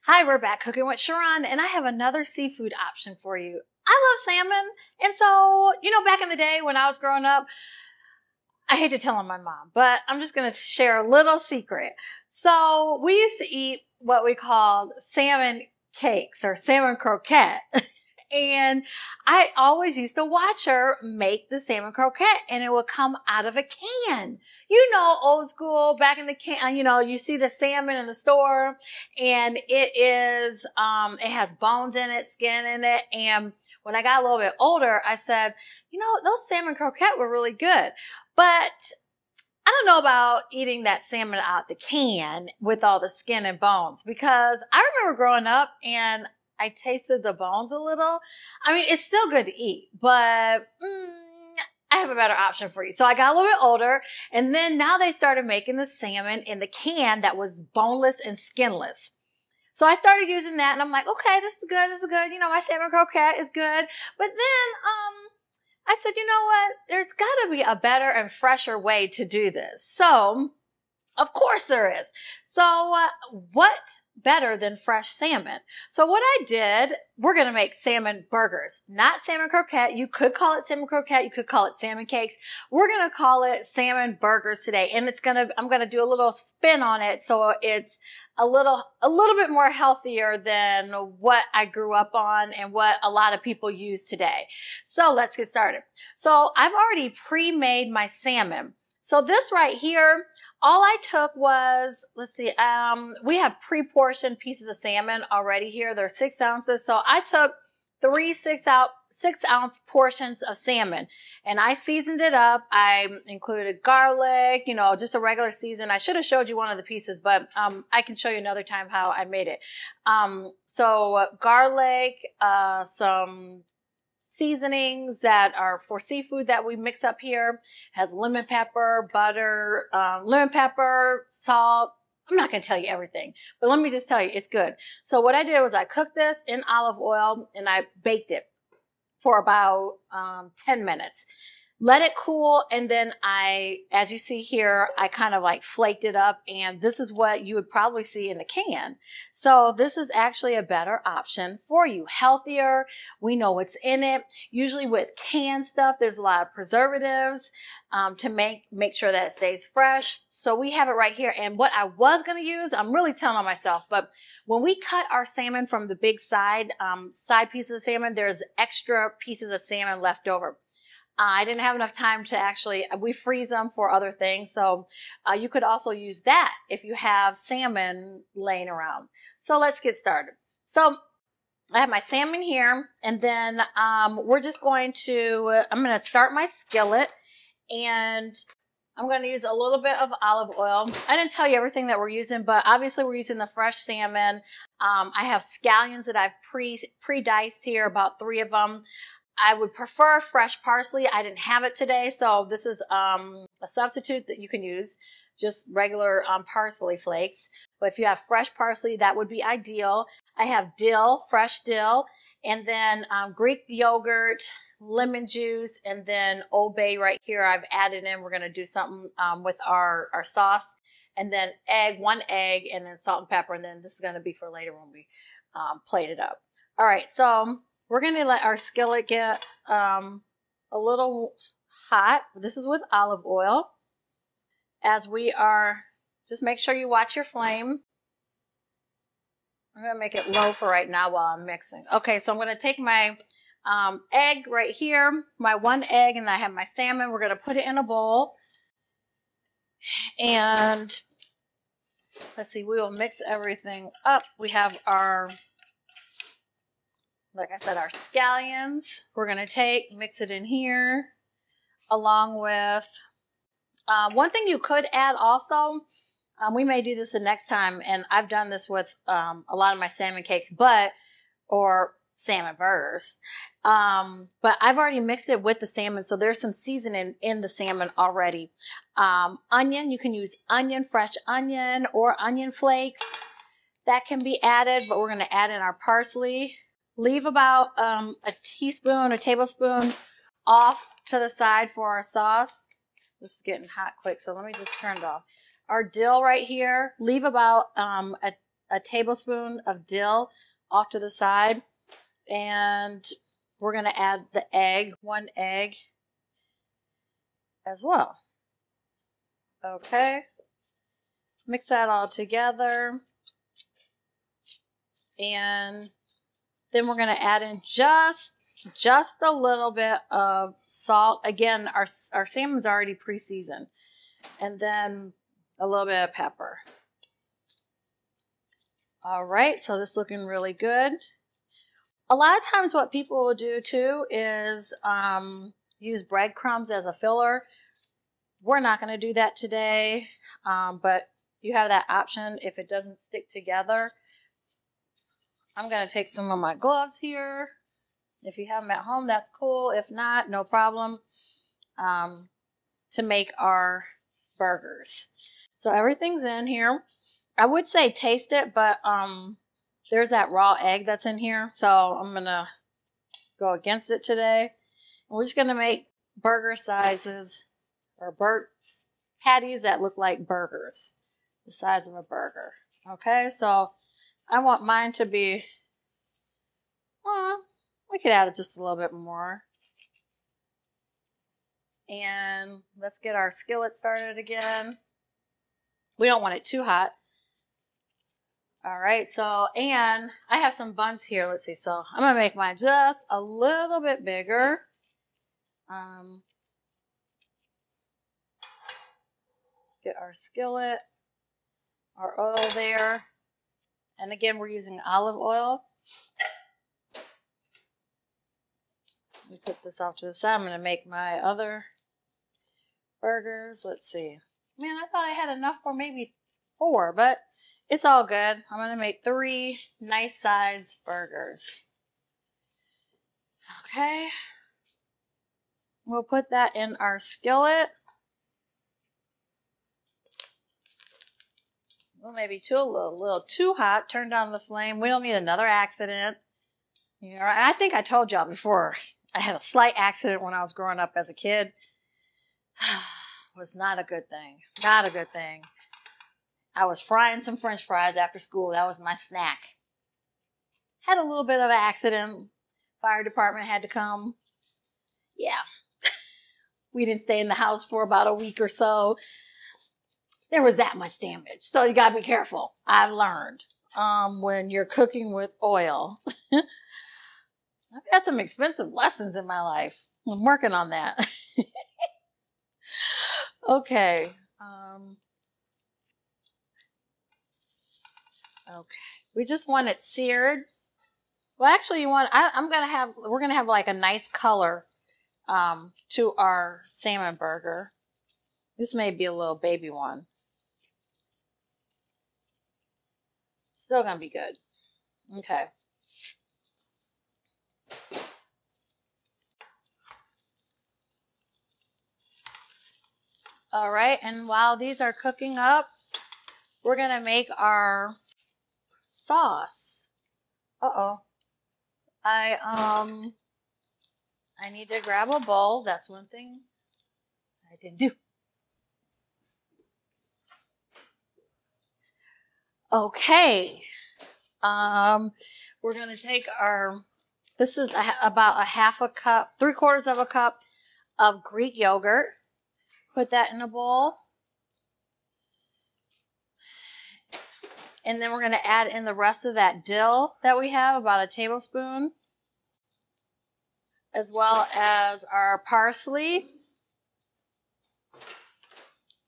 Hi, we're back cooking with Sharon, and I have another seafood option for you. I love salmon, and so, back in the day when I was growing up, I hate to tell on my mom, but I'm just going to share a little secret. So we used to eat what we called salmon cakes or salmon croquette. And I always used to watch her make the salmon croquette, and it would come out of a can. Old school, back in the can, you see the salmon in the store, and it has bones in it, skin in it. And when I got a little bit older, I said, those salmon croquette were really good. But I don't know about eating that salmon out the can with all the skin and bones, because I remember growing up and I tasted the bones a little. I mean, it's still good to eat, but I have a better option for you. So I got a little bit older, and then now they started making the salmon in the can that was boneless and skinless. So I started using that, and I'm like, okay, this is good. This is good. My salmon croquette is good. But then I said, you know what? There's got to be a better and fresher way to do this. So, of course there is. So what better than fresh salmon? So what I did, we're going to make salmon burgers, not salmon croquette. You could call it salmon croquette. You could call it salmon cakes. We're going to call it salmon burgers today. And I'm going to do a little spin on it. So it's a little bit more healthier than what I grew up on and what a lot of people use today. So let's get started. So I've already pre-made my salmon. So this right here, all I took was, we have pre-portioned pieces of salmon already here. They're 6 ounces. So I took 3 6-ounce portions of salmon, and I seasoned it up. I included garlic, just a regular season. I should have showed you one of the pieces, but I can show you another time how I made it. So garlic, some seasonings that are for seafood that we mix up here. Has lemon pepper, butter, lemon pepper, salt. I'm not going to tell you everything, but let me just tell you, it's good. So what I did was I cooked this in olive oil and I baked it for about 10 minutes. Let it cool, and then as you see here, I kind of like flaked it up, and this is what you would probably see in the can. So this is actually a better option for you. Healthier. We know what's in it. Usually with canned stuff, there's a lot of preservatives to make sure that it stays fresh. So we have it right here. And what I was going to use, I'm really telling on myself, but when we cut our salmon from the big side pieces of salmon, there's extra pieces of salmon left over. I didn't have enough time to we freeze them for other things. So you could also use that if you have salmon laying around. So let's get started. So I have my salmon here, and then we're just going to, I'm going to start my skillet, and I'm going to use a little bit of olive oil. I didn't tell you everything that we're using, but obviously we're using the fresh salmon. I have scallions that I've pre-diced here, about 3 of them. I would prefer fresh parsley. I didn't have it today, so this is a substitute that you can use, just regular parsley flakes. But if you have fresh parsley, that would be ideal. I have dill, fresh dill, and then Greek yogurt, lemon juice, and then Old Bay right here I've added in. We're going to do something with our sauce. And then 1 egg, and then salt and pepper, and then this is going to be for later when we plate it up. All right, so we're going to let our skillet get a little hot. This is with olive oil. As we are, just make sure you watch your flame. I'm going to make it low for right now while I'm mixing. Okay, so I'm going to take my egg right here, my 1 egg, and I have my salmon. We're going to put it in a bowl. And let's see, we will mix everything up. We have our, like I said, our scallions. We're going to mix it in here along with, one thing you could add also, we may do this the next time, and I've done this with a lot of my salmon cakes, or salmon burgers. But I've already mixed it with the salmon, so there's some seasoning in the salmon already. Onion, you can use fresh onion or onion flakes. That can be added, but we're going to add in our parsley. Leave about a teaspoon, a tablespoon off to the side for our sauce. This is getting hot quick, so let me just turn it off. Our dill right here, leave about a a tablespoon of dill off to the side. And we're going to add the egg, 1 egg as well. Okay. Mix that all together. And then we're going to add in just a little bit of salt. Again, our salmon's already pre-seasoned. And then a little bit of pepper. All right, so this is looking really good. A lot of times what people will do too is use breadcrumbs as a filler. We're not going to do that today, but you have that option if it doesn't stick together. I'm going to take some of my gloves here. If you have them at home, that's cool. If not, no problem, to make our burgers. So everything's in here. I would say taste it, but there's that raw egg that's in here. So I'm going to go against it today. And we're just going to make burger sizes or patties that look like burgers, the size of a burger. Okay, so I want mine to be, we could add just a little bit more. And let's get our skillet started again. We don't want it too hot. All right, so, and I have some buns here. Let's see, so I'm going to make mine just a little bit bigger. Get our skillet, our oil there. And again, we're using olive oil. Let me put this off to the side. I'm going to make my other burgers. Let's see. Man, I thought I had enough for maybe 4, but it's all good. I'm going to make 3 nice size burgers. Okay. We'll put that in our skillet. Well, maybe a little too hot. Turn down the flame. We don't need another accident. You know, I think I told y'all before, I had a slight accident when I was growing up as a kid. It was not a good thing. Not a good thing. I was frying some French fries after school. That was my snack. Had a little bit of an accident. Fire department had to come. Yeah. We didn't stay in the house for about a week or so. There was that much damage. So you got to be careful. I've learned when you're cooking with oil. I've had some expensive lessons in my life. I'm working on that. Okay. Okay. We just want it seared. Well, actually, we're gonna have like a nice color to our salmon burger. This may be a little baby one. Still gonna be good. Okay. All right, and while these are cooking up, we're gonna make our sauce. Uh-oh. I need to grab a bowl. That's one thing I didn't do. Okay. We're going to take this is about a half a cup, 3/4 of a cup of Greek yogurt. Put that in a bowl. And then we're going to add in the rest of that dill that we have, about a tablespoon, as well as our parsley.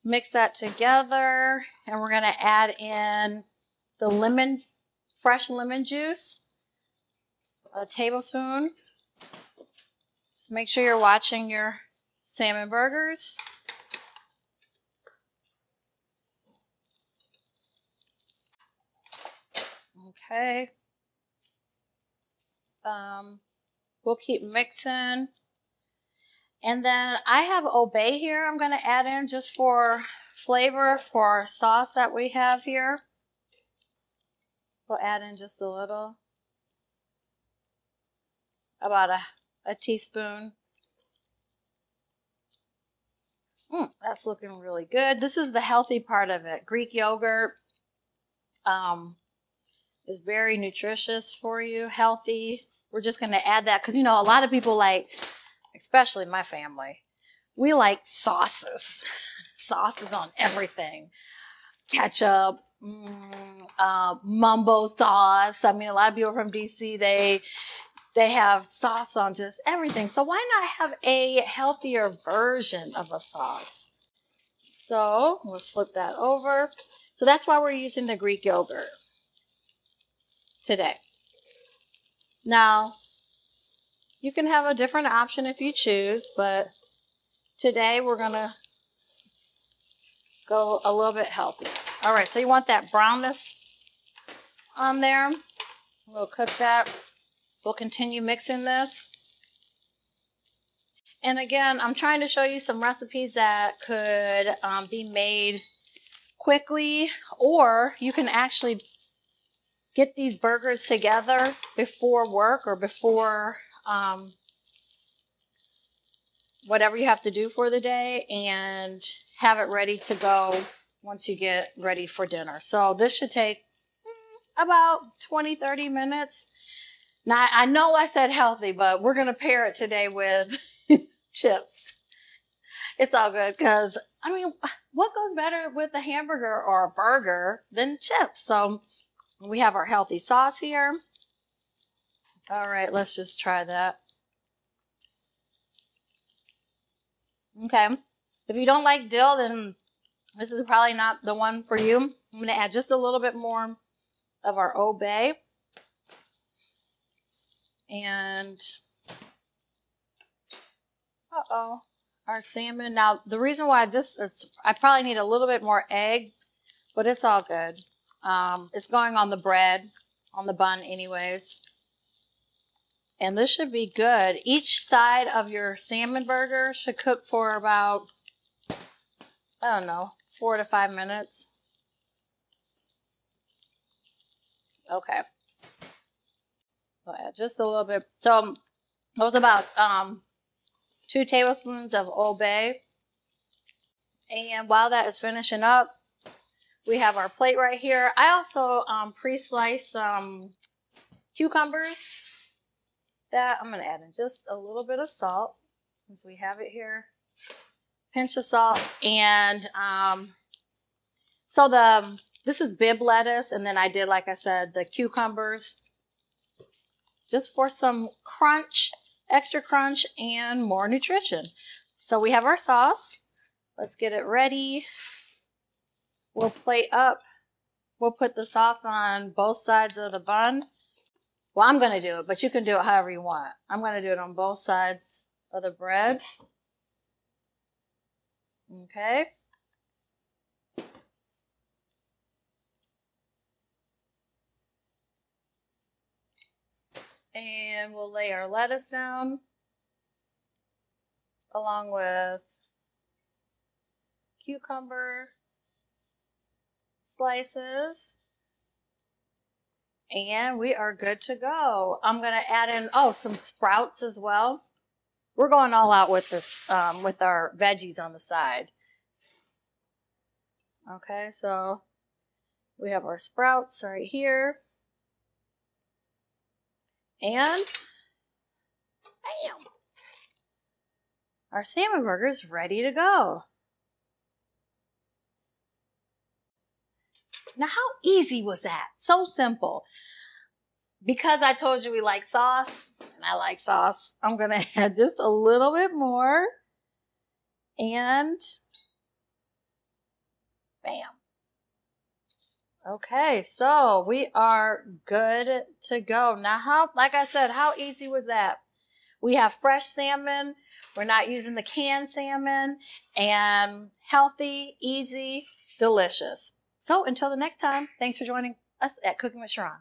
Mix that together, and we're going to add in the fresh lemon juice, a tablespoon. Just make sure you're watching your salmon burgers. Okay. We'll keep mixing. And then I have Obey here I'm going to add in just for flavor for our sauce that we have here. We'll add in just a little. About a teaspoon. That's looking really good. This is the healthy part of it. Greek yogurt. It's very nutritious for you, healthy. We're just going to add that because, you know, a lot of people like, especially my family, we like sauces. Sauces on everything. Ketchup, mumbo sauce. I mean, a lot of people from DC, they have sauce on just everything. So why not have a healthier version of a sauce? So let's flip that over. So that's why we're using the Greek yogurt today. Now, you can have a different option if you choose, but today we're going to go a little bit healthy. All right, so you want that brownness on there. We'll cook that. We'll continue mixing this. And again, I'm trying to show you some recipes that could be made quickly, or you can actually get these burgers together before work or before whatever you have to do for the day and have it ready to go once you get ready for dinner. So this should take about 20-30 minutes. Now, I know I said healthy, but we're going to pair it today with chips. It's all good because, I mean, what goes better with a hamburger or a burger than chips? So we have our healthy sauce here. All right, let's just try that. Okay. If you don't like dill, then this is probably not the one for you. I'm going to add just a little bit more of our Old Bay. And, our salmon. Now, the reason why this is, I probably need a little bit more egg, but it's all good. It's going on the bread, on the bun anyways. And this should be good. Each side of your salmon burger should cook for about, I don't know, 4 to 5 minutes. Okay. I'll add just a little bit. So it was about 2 tablespoons of Old Bay. And while that is finishing up, we have our plate right here. I also pre-sliced some cucumbers that I'm going to add in just a little bit of salt since we have it here. Pinch of salt. And this is Bib lettuce. And then I did, like I said, the cucumbers just for some crunch, extra crunch, and more nutrition. So we have our sauce. Let's get it ready. We'll plate up. We'll put the sauce on both sides of the bun. Well, I'm going to do it, but you can do it however you want. I'm going to do it on both sides of the bread. Okay. And we'll lay our lettuce down along with cucumber slices. And we are good to go. I'm going to add in, some sprouts as well. We're going all out with this, with our veggies on the side. Okay, so we have our sprouts right here. And bam! Our salmon burger is ready to go. Now, how easy was that? So simple. Because I told you we like sauce, and I like sauce, I'm going to add just a little bit more. And bam. Okay, so we are good to go. Now, like I said, how easy was that? We have fresh salmon. We're not using the canned salmon. And healthy, easy, delicious. So until the next time, thanks for joining us at Cooking with Sharon.